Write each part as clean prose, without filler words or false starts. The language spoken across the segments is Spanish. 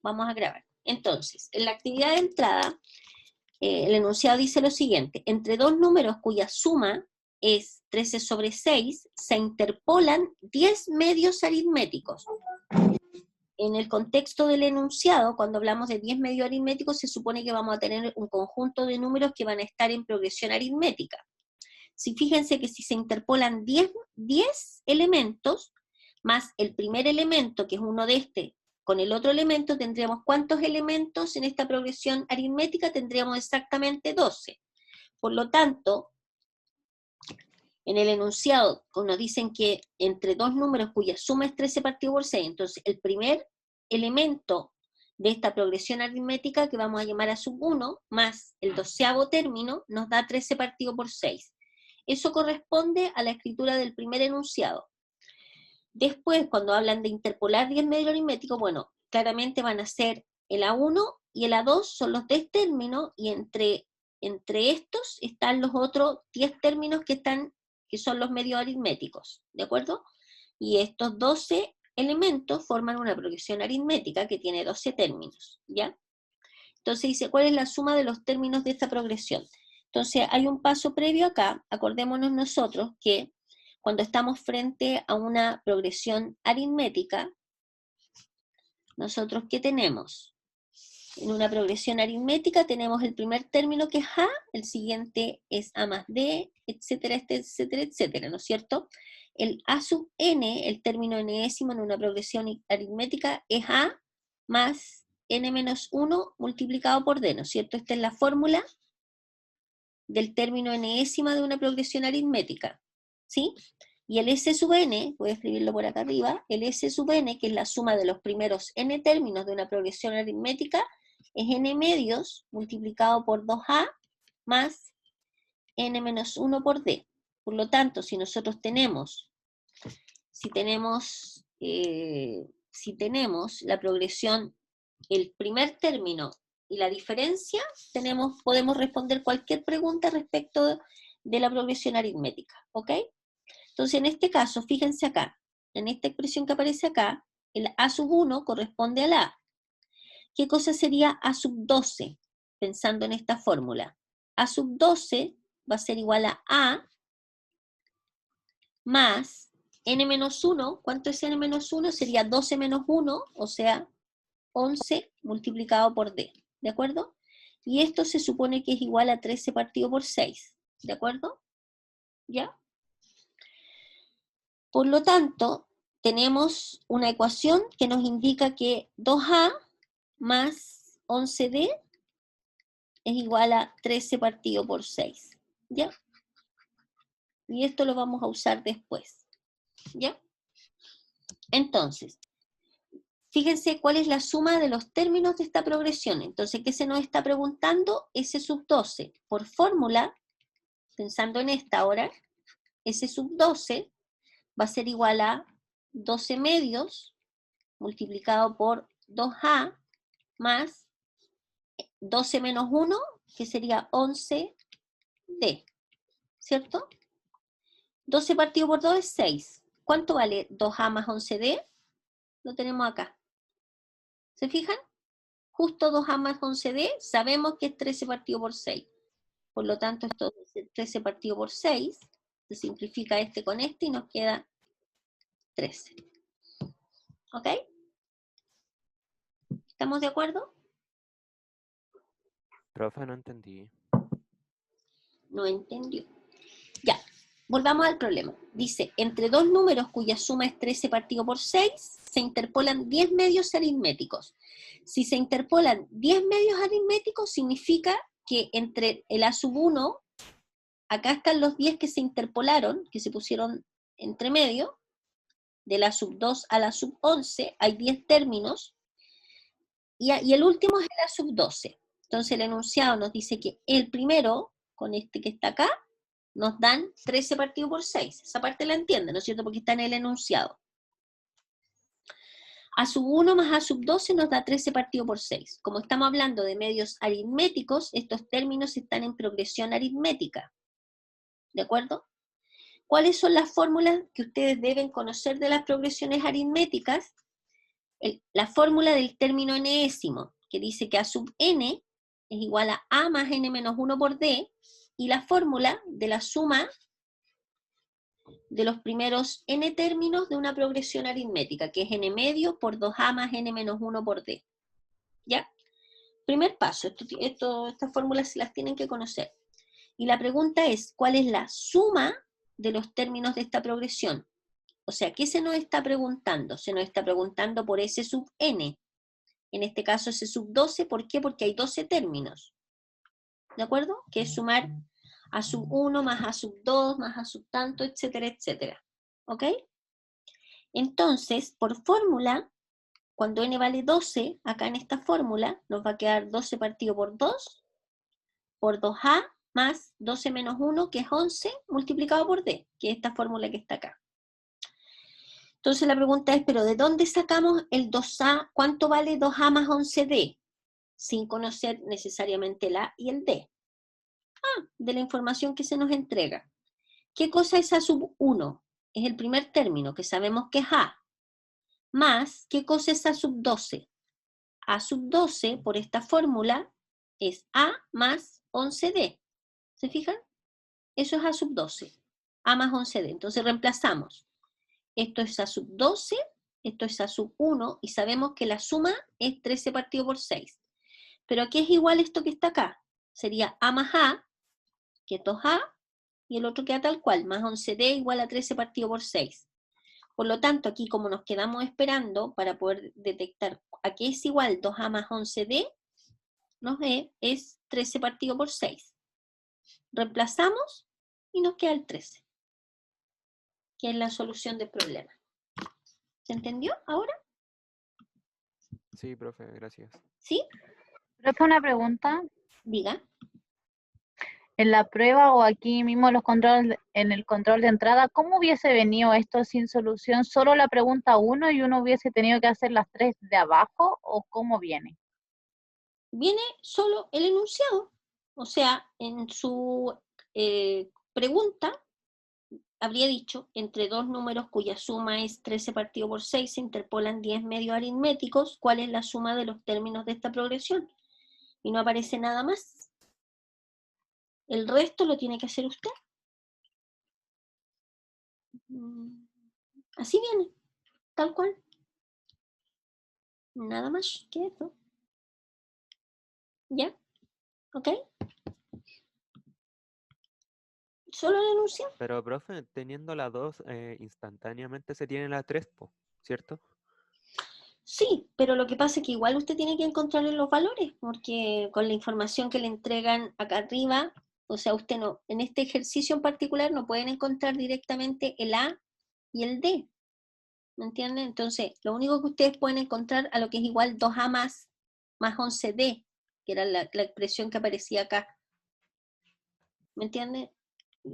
vamos a grabar. Entonces, en la actividad de entrada, el enunciado dice lo siguiente: entre dos números cuya suma es 13 sobre 6, se interpolan 10 medios aritméticos. En el contexto del enunciado, cuando hablamos de 10 medios aritméticos, se supone que vamos a tener un conjunto de números que van a estar en progresión aritmética. Si fíjense que si se interpolan 10 elementos, más el primer elemento, que es uno de este, con el otro elemento, tendríamos ¿cuántos elementos en esta progresión aritmética? Tendríamos exactamente 12. Por lo tanto, en el enunciado nos dicen que entre dos números cuya suma es 13 partido por 6, entonces el primer elemento de esta progresión aritmética, que vamos a llamar a sub 1, más el 12º término, nos da 13 partido por 6. Eso corresponde a la escritura del primer enunciado. Después, cuando hablan de interpolar 10 medios aritméticos, bueno, claramente van a ser el A1 y el A2 son los 10 términos, y entre estos están los otros 10 términos que son los medios aritméticos, ¿de acuerdo? Y estos 12 elementos forman una progresión aritmética que tiene 12 términos, ¿ya? Entonces dice, ¿cuál es la suma de los términos de esta progresión? Entonces hay un paso previo acá. Acordémonos nosotros que cuando estamos frente a una progresión aritmética, nosotros ¿qué tenemos? En una progresión aritmética tenemos el primer término que es A, el siguiente es A más D, etcétera, etcétera, etcétera, ¿no es cierto? El A sub n, el término enésimo en una progresión aritmética, es A más n menos 1 multiplicado por D, ¿no es cierto? Esta es la fórmula del término enésima de una progresión aritmética, ¿sí? Y el S sub n, voy a escribirlo por acá arriba, el S sub n, que es la suma de los primeros n términos de una progresión aritmética, es n medios multiplicado por 2a más n menos 1 por d. Por lo tanto, si nosotros tenemos, si tenemos la progresión, el primer término y la diferencia, podemos responder cualquier pregunta respecto de la progresión aritmética, ¿ok? Entonces, en este caso, fíjense acá, en esta expresión que aparece acá, el a sub 1 corresponde al a. ¿Qué cosa sería a sub 12? Pensando en esta fórmula. A sub 12 va a ser igual a más n menos 1. ¿Cuánto es n menos 1? Sería 12 menos 1, o sea, 11 multiplicado por d. ¿De acuerdo? Y esto se supone que es igual a 13 partido por 6. ¿De acuerdo? ¿Ya? Por lo tanto, tenemos una ecuación que nos indica que 2a más 11d es igual a 13 partido por 6, ¿ya? Y esto lo vamos a usar después, ¿ya? Entonces, fíjense cuál es la suma de los términos de esta progresión. Entonces, ¿qué se nos está preguntando? S sub 12. Por fórmula, pensando en esta ahora, S sub 12 va a ser igual a 12 medios multiplicado por 2a más 12 menos 1, que sería 11d, ¿cierto? 12 partido por 2 es 6. ¿Cuánto vale 2a más 11d? Lo tenemos acá. ¿Se fijan? Justo 2a más 11d, sabemos que es 13 partido por 6. Por lo tanto, esto es 13 partido por 6. Se simplifica este con este y nos queda 13. ¿Ok? ¿Estamos de acuerdo? Profe, no entendí. No entendió. Ya, volvamos al problema. Dice, entre dos números cuya suma es 13 partido por 6, se interpolan 10 medios aritméticos. Si se interpolan 10 medios aritméticos, significa que entre el a sub 1, acá están los 10 que se interpolaron, que se pusieron entre medio, de la sub 2 a la sub 11, hay 10 términos, y el último es el a sub 12. Entonces el enunciado nos dice que el primero, con este que está acá, nos dan 13 partido por 6. Esa parte la entienden, ¿no es cierto? Porque está en el enunciado. A sub 1 más a sub 12 nos da 13 partido por 6. Como estamos hablando de medios aritméticos, estos términos están en progresión aritmética. ¿De acuerdo? ¿Cuáles son las fórmulas que ustedes deben conocer de las progresiones aritméticas? la fórmula del término enésimo, que dice que A sub n es igual a más n menos 1 por d, y la fórmula de la suma de los primeros n términos de una progresión aritmética, que es n medio por 2a más n menos 1 por d. ¿Ya? Primer paso, estas fórmulas se las tienen que conocer. Y la pregunta es, ¿cuál es la suma de los términos de esta progresión? O sea, ¿qué se nos está preguntando? Se nos está preguntando por S sub n. En este caso S sub 12, ¿por qué? Porque hay 12 términos. ¿De acuerdo? Que es sumar A sub 1 más A sub 2 más A sub tanto, etcétera, etcétera. ¿Ok? Entonces, por fórmula, cuando n vale 12, acá en esta fórmula, nos va a quedar 12 partido por 2, por 2a, más 12 menos 1, que es 11, multiplicado por d, que es esta fórmula que está acá. Entonces la pregunta es, ¿pero de dónde sacamos el 2a? ¿Cuánto vale 2a más 11d? Sin conocer necesariamente el a y el d. De la información que se nos entrega. ¿Qué cosa es a sub 1? Es el primer término, que sabemos que es a. Más, ¿qué cosa es a sub 12? A sub 12, por esta fórmula, es a más 11d. ¿Se fijan? Eso es a sub 12. A más 11d. Entonces reemplazamos. Esto es a sub 12, esto es a sub 1, y sabemos que la suma es 13 partido por 6. Pero aquí es igual esto que está acá. Sería a más a, que es 2a, y el otro queda tal cual, más 11d igual a 13 partido por 6. Por lo tanto, aquí como nos quedamos esperando para poder detectar a qué es igual 2a más 11d, es 13 partido por 6. Reemplazamos y nos queda el 13, que es la solución del problema. ¿Se entendió ahora? Sí, profe, gracias. ¿Sí? Profe, una pregunta. Diga. En la prueba o aquí mismo en el control de entrada, ¿cómo hubiese venido esto sin solución? ¿Solo la pregunta 1 y uno hubiese tenido que hacer las 3 de abajo o cómo viene? Viene solo el enunciado. O sea, en su pregunta habría dicho, entre dos números cuya suma es 13 partido por 6, se interpolan 10 medios aritméticos, ¿cuál es la suma de los términos de esta progresión? Y no aparece nada más. El resto lo tiene que hacer usted. Así viene, tal cual. Nada más que eso. ¿Ya? ¿Ok? Solo el enunciado. Pero, profe, teniendo la 2, instantáneamente se tiene la 3, ¿cierto? Sí, pero lo que pasa es que igual usted tiene que encontrarle los valores, porque con la información que le entregan acá arriba, o sea, usted no, en este ejercicio en particular no pueden encontrar directamente el A y el D, ¿me entienden? Entonces, lo único que ustedes pueden encontrar a lo que es igual 2A más 11D, que era la expresión que aparecía acá, ¿me entienden?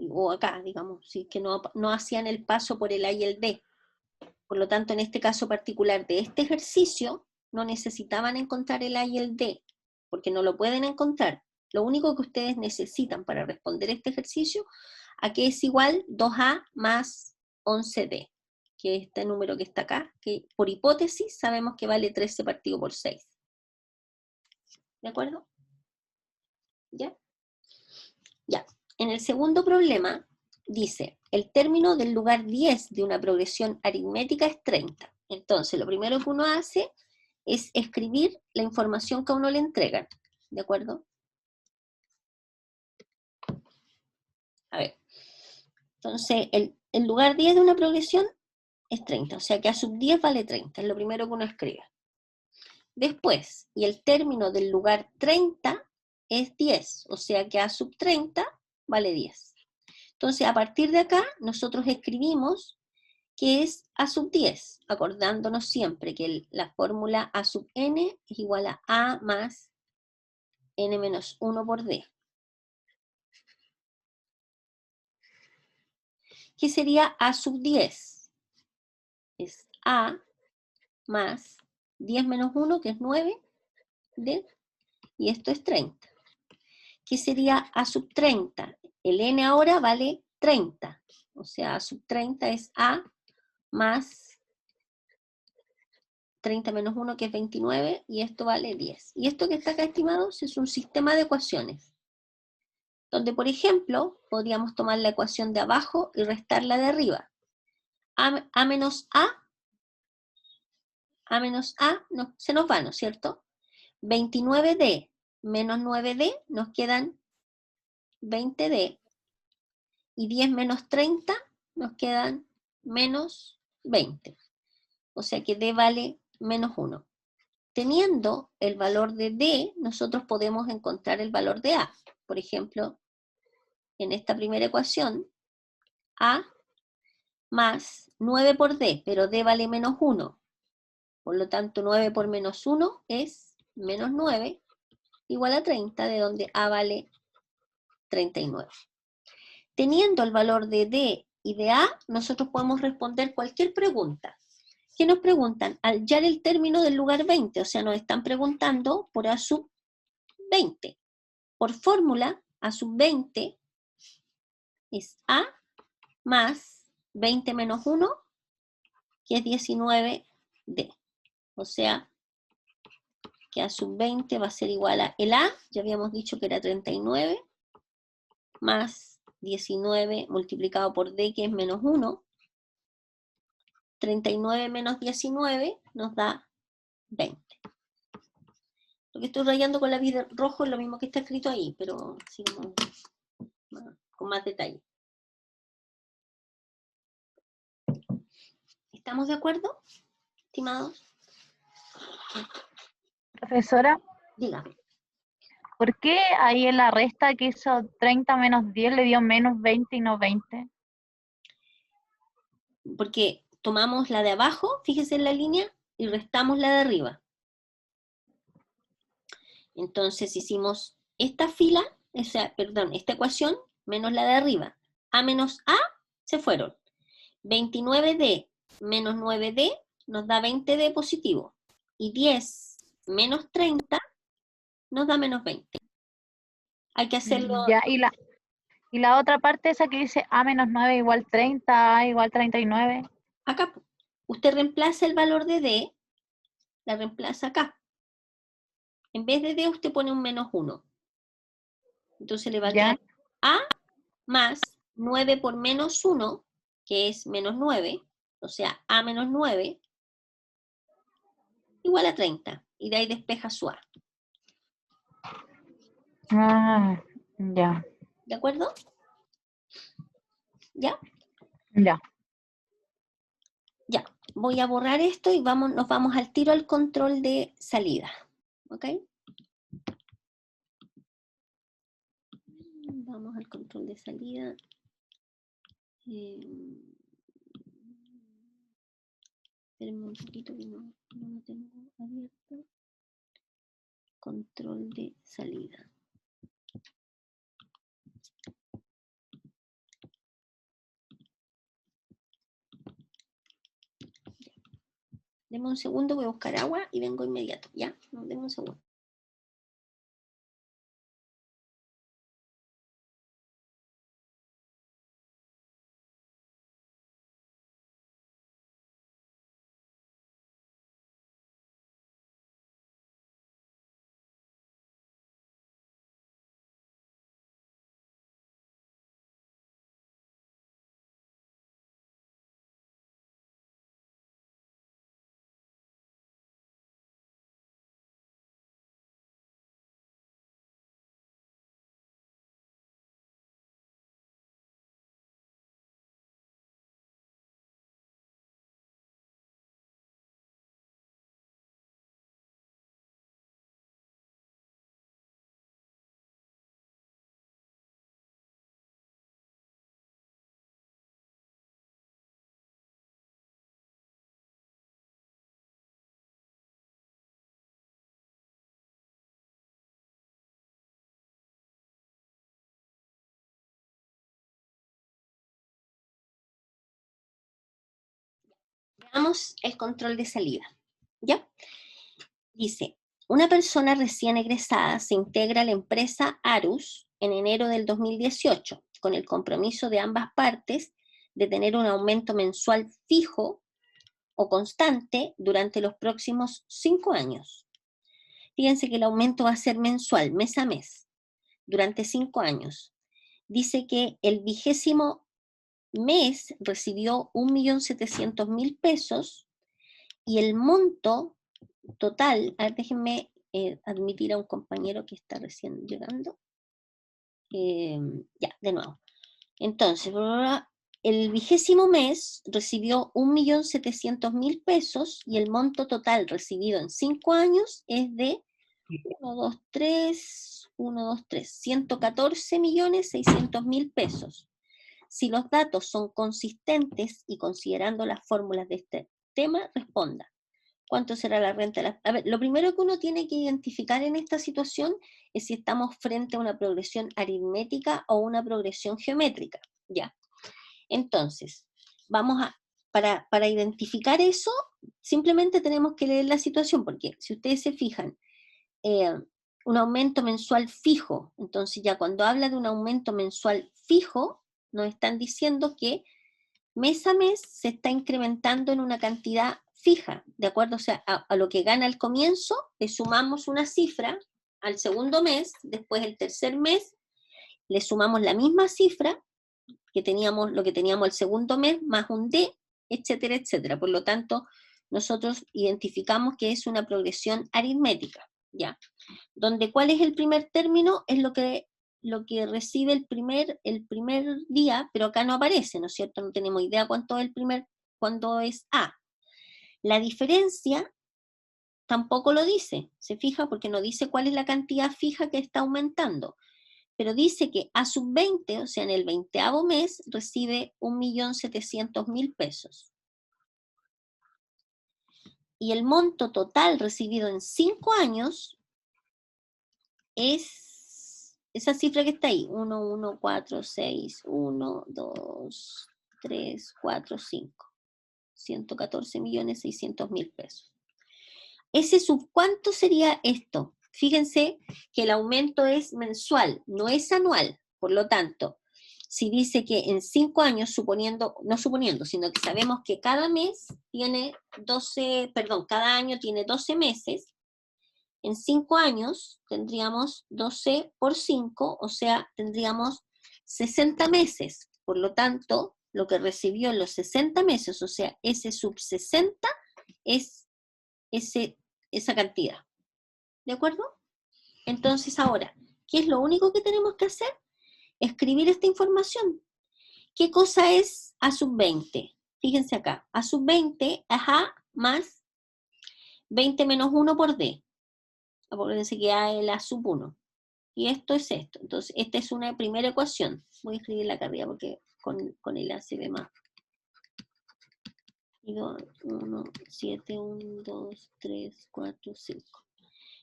O acá, digamos, sí, que no hacían el paso por el A y el D. Por lo tanto, en este caso particular de este ejercicio, no necesitaban encontrar el A y el D, porque no lo pueden encontrar. Lo único que ustedes necesitan para responder este ejercicio, a que es igual 2A más 11D, que es este número que está acá, que por hipótesis sabemos que vale 13 partido por 6. ¿De acuerdo? ¿Ya? Ya. En el segundo problema, dice, el término del lugar 10 de una progresión aritmética es 30. Entonces, lo primero que uno hace es escribir la información que a uno le entregan. ¿De acuerdo? A ver. Entonces, el lugar 10 de una progresión es 30. O sea que A sub 10 vale 30. Es lo primero que uno escribe. Después, y el término del lugar 30 es 10. O sea que A sub 30 vale 10. Entonces, a partir de acá, nosotros escribimos que es A sub 10, acordándonos siempre que la fórmula A sub n es igual a más n menos 1 por d. ¿Qué sería A sub 10? Es A más 10 menos 1, que es 9, d, y esto es 30. ¿Qué sería A sub 30? El n ahora vale 30, o sea, A sub 30 es A más 30 menos 1, que es 29, y esto vale 10. Y esto que está acá, estimados, es un sistema de ecuaciones, donde, por ejemplo, podríamos tomar la ecuación de abajo y restarla de arriba. A menos A se nos va, ¿no es cierto? 29D menos 9D nos quedan 20D, y 10 menos 30 nos quedan menos 20. O sea que D vale menos 1. Teniendo el valor de D, nosotros podemos encontrar el valor de A. Por ejemplo, en esta primera ecuación, A más 9 por D, pero D vale menos 1. Por lo tanto, 9 por menos 1 es menos 9, igual a 30, de donde A vale 39. Teniendo el valor de D y de A, nosotros podemos responder cualquier pregunta. ¿Qué nos preguntan? Al hallar el término del lugar 20, o sea, nos están preguntando por A sub 20. Por fórmula, A sub 20 es A más 20 menos 1, que es 19D. O sea, que A sub 20 va a ser igual a el A, ya habíamos dicho que era 39, más 19 multiplicado por D, que es menos 1. 39 menos 19 nos da 20. Lo que estoy rayando con lápiz rojo es lo mismo que está escrito ahí, pero sigamos con más detalle. ¿Estamos de acuerdo, estimados? Profesora, Dígame. ¿por qué ahí en la resta que hizo 30 menos 10 le dio menos 20 y no 20? Porque tomamos la de abajo, fíjese en la línea, y restamos la de arriba. Entonces hicimos esta fila, esta ecuación, menos la de arriba. A menos A se fueron. 29D menos 9D nos da 20D positivo. Y 10 menos 30 nos da menos 20. Hay que hacerlo. Ya, y la otra parte, esa que dice A menos 9 igual 30, A igual 39. Acá, usted reemplaza el valor de D, la reemplaza acá. En vez de D, usted pone un menos 1. Entonces le va a quedar A más 9 por menos 1, que es menos 9, o sea, A menos 9, igual a 30. Y de ahí despeja su A. Ah, ya. ¿De acuerdo? ¿Ya? Ya. Ya. Voy a borrar esto y nos vamos al tiro al control de salida. ¿Ok? Vamos al control de salida. Espérenme un poquito que no lo tengo abierto. Control de salida. Deme un segundo, voy a buscar agua y vengo inmediato. ¿Ya? Deme un segundo. Veamos el control de salida. ¿Ya? Dice, una persona recién egresada se integra a la empresa Arus en enero del 2018, con el compromiso de ambas partes de tener un aumento mensual fijo o constante durante los próximos 5 años. Fíjense que el aumento va a ser mensual, mes a mes, durante 5 años. Dice que el 20º mes recibió 1.700.000 pesos y el monto total, a ver, déjenme admitir a un compañero que está recién llegando. Ya, de nuevo. Entonces, el 20º mes recibió 1.700.000 pesos y el monto total recibido en 5 años es de 114.600.000 pesos. Si los datos son consistentes y considerando las fórmulas de este tema, responda. ¿Cuánto será la renta? A ver, lo primero que uno tiene que identificar en esta situación es si estamos frente a una progresión aritmética o una progresión geométrica. Ya. Entonces, para identificar eso, simplemente tenemos que leer la situación, porque si ustedes se fijan, un aumento mensual fijo, entonces ya cuando habla de un aumento mensual fijo, nos están diciendo que mes a mes se está incrementando en una cantidad fija, ¿de acuerdo? O sea, a lo que gana al comienzo, le sumamos una cifra al segundo mes, después el tercer mes, le sumamos la misma cifra que teníamos, lo que teníamos el segundo mes, más un D, etcétera, etcétera. Por lo tanto, nosotros identificamos que es una progresión aritmética, ¿ya? Donde ¿cuál es el primer término? Es lo que recibe el primer día, pero acá no aparece, ¿no es cierto? No tenemos idea cuánto es cuándo es A. La diferencia tampoco lo dice, se fija, porque no dice cuál es la cantidad fija que está aumentando, pero dice que a sub 20, o sea, en el 20º mes, recibe 1.700.000 pesos. Y el monto total recibido en 5 años es esa cifra que está ahí, 1, 1, 4, 6, 1, 2, 3, 4, 5. 114.600.000 pesos. ¿Cuánto sería esto? Fíjense que el aumento es mensual, no es anual. Por lo tanto, si dice que en 5 años, no suponiendo, sino que sabemos que cada año tiene 12 meses, en 5 años tendríamos 12 por 5, o sea, tendríamos 60 meses. Por lo tanto, lo que recibió en los 60 meses, o sea, ese sub 60, es esa cantidad. ¿De acuerdo? Entonces ahora, ¿qué es lo único que tenemos que hacer? Escribir esta información. ¿Qué cosa es A sub 20? Fíjense acá, A sub 20 es A más 20 menos 1 por D. Acuérdense que A es el A sub 1. Y esto es esto. Entonces, esta es una primera ecuación. Voy a escribirla acá arriba porque con el A se ve más. 1, 7, 1, 2, 3, 4, 5.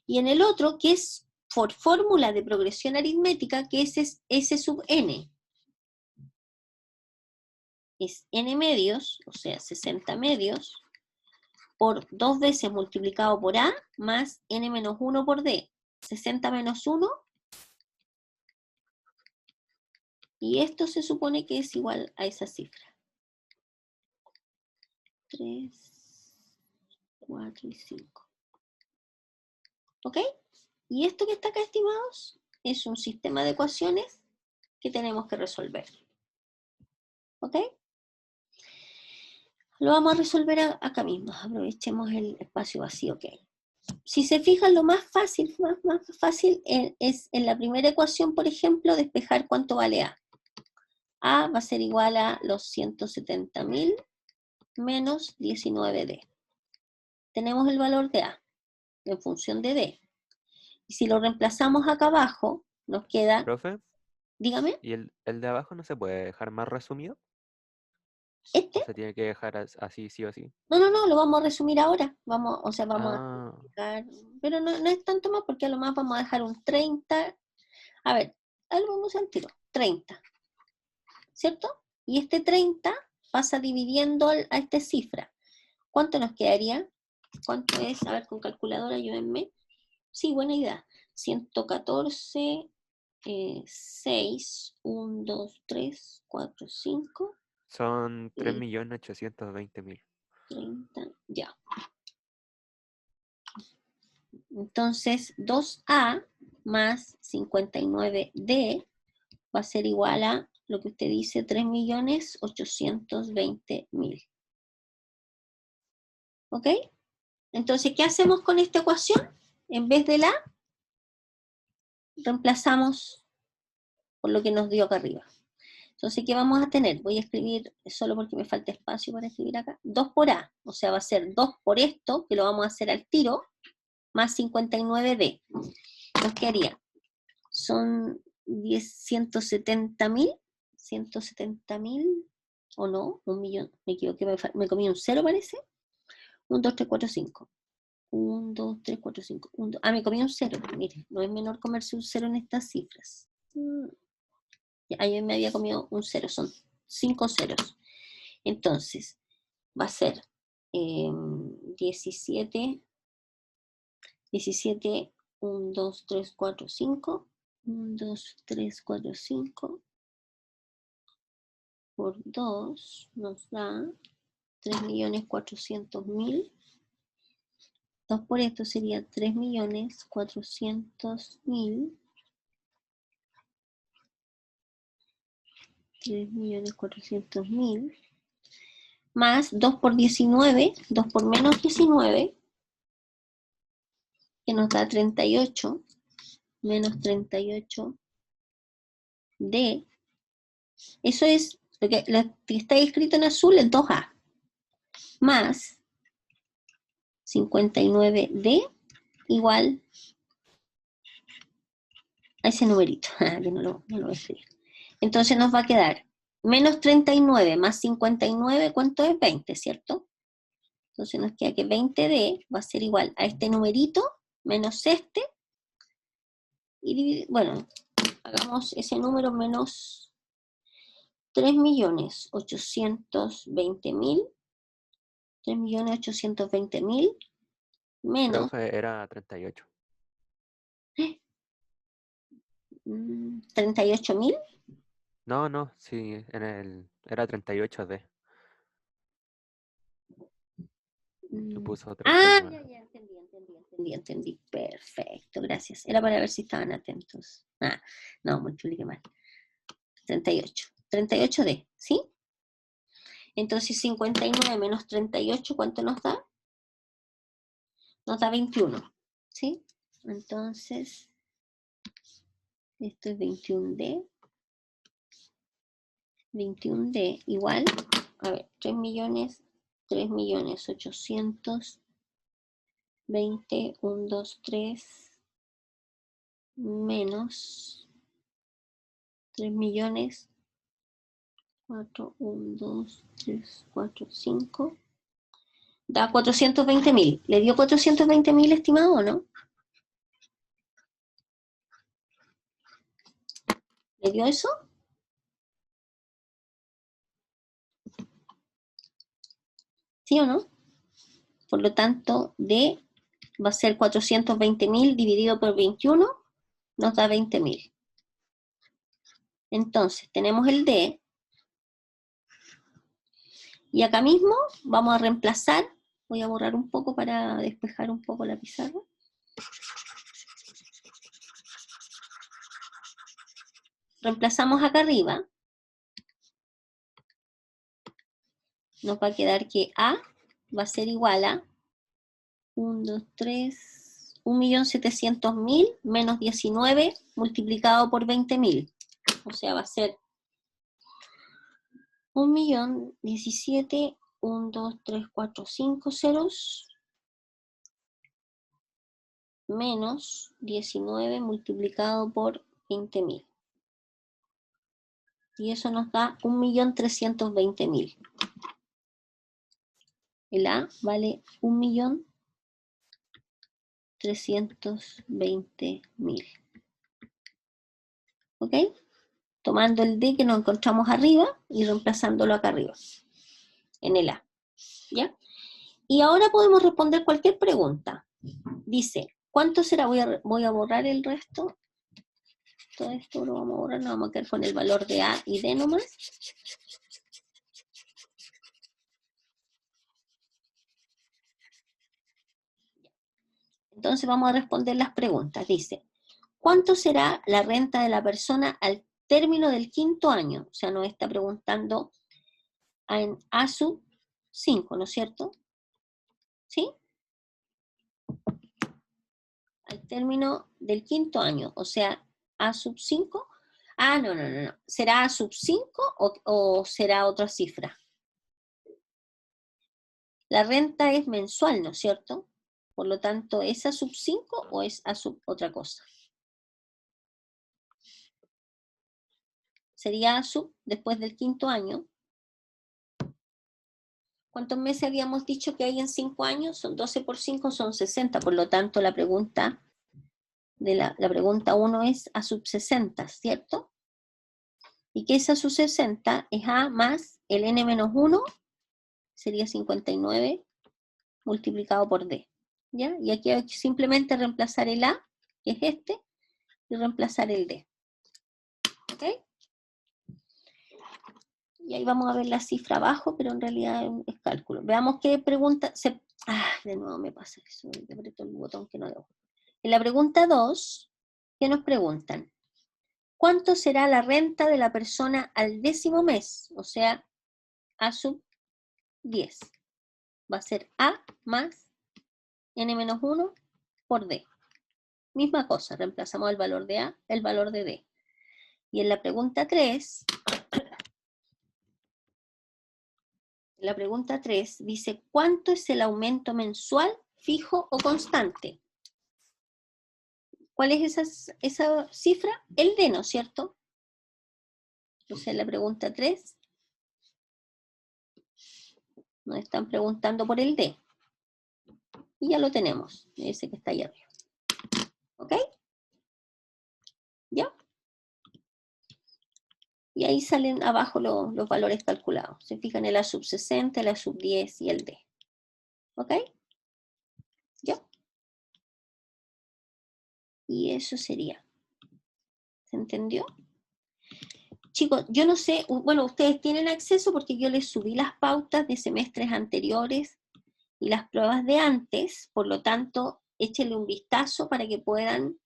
Y en el otro, que es por fórmula de progresión aritmética, que es S sub n. Es n medios, o sea, 60 medios, por 2 veces multiplicado por A, más n menos 1 por D. 60 menos 1. Y esto se supone que es igual a esa cifra. 3, 4 y 5. ¿Ok? Y esto que está acá, estimados, es un sistema de ecuaciones que tenemos que resolver. ¿Ok? Lo vamos a resolver acá mismo. Aprovechemos el espacio vacío que hay. Si se fijan, lo más fácil es en la primera ecuación, por ejemplo, despejar cuánto vale A. A va a ser igual a los 170.000 menos 19D. Tenemos el valor de A en función de D. Y si lo reemplazamos acá abajo, nos queda... Profe, Dígame. ¿y el de abajo no se puede dejar más resumido? ¿Este? ¿O se tiene que dejar así, sí o sí? No, lo vamos a resumir ahora. Vamos a Ah, explicar. Pero no es tanto más porque a lo más vamos a dejar un 30. A ver, algo vamos al tiro. 30. ¿Cierto? Y este 30 pasa dividiendo a esta cifra. ¿Cuánto nos quedaría? ¿Cuánto es? A ver, con calculadora, ayúdenme. Sí, buena idea. 114, 6, 1, 2, 3, 4, 5. son 3.820.000. 30, ya. Entonces, 2A más 59D va a ser igual a lo que usted dice, 3.820.000. ¿Ok? Entonces, ¿qué hacemos con esta ecuación? En vez de la, reemplazamos por lo que nos dio acá arriba. Entonces, ¿qué vamos a tener? Voy a escribir, solo porque me falta espacio para escribir acá, 2 por A, o sea, va a ser 2 por esto, que lo vamos a hacer al tiro, más 59D. Nos quedaría, son 170.000, o no, 1.000.000, me equivoqué, me comí un 0 parece, 1, 2, 3, 4, 5. 1, 2, 3, 4, 5. Me comí un 0, mire, no es menor comerse un 0 en estas cifras. Ayer me había comido un 0, son 5 ceros. Entonces, va a ser 17, 1, 2, 3, 4, 5, 1, 2, 3, 4, 5, por 2 nos da 3.400.000. 2 por esto sería 3.400.000. 3.400.000 más 2 por 19, 2 por menos 19, que nos da 38, menos 38 D. Eso es lo que está escrito en azul, el 2A, más 59D igual a ese numerito, que no lo voy a escribir. Entonces nos va a quedar menos 39 más 59, ¿cuánto es? 20, ¿cierto? Entonces nos queda que 20D va a ser igual a este numerito menos este. Y bueno, hagamos ese número menos 3.820.000. 3.820.000 menos... Profe, era 38. 38.000. No, sí, era 38D. Le puso Ya, 39. entendí. Perfecto, gracias. Era para ver si estaban atentos. No, me expliqué mal. 38. 38D, ¿sí? Entonces 59 menos 38, ¿cuánto nos da? Nos da 21, ¿sí? Entonces, esto es 21D. 21D igual, a ver, 3.820.000, 1, 2, 3, menos 3.000.000, 4, 1, 2, 3, 4, 5, da 420.000. ¿Le dio 420.000, estimado, o no? ¿Le dio eso? ¿Sí o no? Por lo tanto, D va a ser 420.000 dividido por 21, nos da 20.000. Entonces, tenemos el D, y acá mismo vamos a reemplazar, voy a borrar un poco para despejar un poco la pizarra. Reemplazamos acá arriba, nos va a quedar que A va a ser igual a 1, 2, 3, 1.700.000 menos 19 multiplicado por 20.000. O sea, va a ser 1.017, 1, 2, 3, 4, 5 ceros, menos 19 multiplicado por 20.000. Y eso nos da 1.320.000. El A vale 1.320.000. ¿Ok? Tomando el D que nos encontramos arriba y reemplazándolo acá arriba, en el A. ¿Ya? Y ahora podemos responder cualquier pregunta. Dice, ¿cuánto será? Voy a borrar el resto. Todo esto lo vamos a borrar, nos vamos a quedar con el valor de A y D nomás. Entonces vamos a responder las preguntas. Dice, ¿cuánto será la renta de la persona al término del 5º año? O sea, nos está preguntando en A sub 5, ¿no es cierto? ¿Sí? Al término del 5º año, o sea, A sub 5. Ah, no. ¿Será A sub 5 o será otra cifra? La renta es mensual, ¿no es cierto? Por lo tanto, ¿es A sub 5 o es A sub otra cosa? Sería A sub después del 5º año. ¿Cuántos meses habíamos dicho que hay en 5 años? Son 12 por 5, son 60. Por lo tanto, la pregunta la pregunta 1 es A sub 60, ¿cierto? ¿Y qué es A sub 60? Es A más el n menos 1, sería 59, multiplicado por D. ¿Ya? Y aquí hay que simplemente reemplazar el A, que es este, y reemplazar el D. ¿Ok? Y ahí vamos a ver la cifra abajo, pero en realidad es cálculo. Veamos qué pregunta de nuevo me pasa eso, aprieto el botón que no debo. En la pregunta 2, ¿qué nos preguntan? ¿Cuánto será la renta de la persona al 10º mes? O sea, A sub 10. Va a ser A más n menos 1 por D. Misma cosa, reemplazamos el valor de A, el valor de D. Y en la pregunta 3, dice, ¿cuánto es el aumento mensual, fijo o constante? ¿Cuál es esa cifra? El D, ¿no es cierto? Entonces en la pregunta 3 nos están preguntando por el D. Y ya lo tenemos, ese que está ahí arriba. ¿Ok? ¿Ya? Y ahí salen abajo los valores calculados. Se fijan el A sub 60, el A sub 10 y el D. ¿Ok? ¿Ya? Y eso sería. ¿Se entendió? Chicos, yo no sé, bueno, ustedes tienen acceso porque yo les subí las pautas de semestres anteriores y las pruebas de antes, por lo tanto, échenle un vistazo para que puedan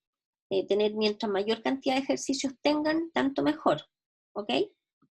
tener, mientras mayor cantidad de ejercicios tengan, tanto mejor. ¿Ok?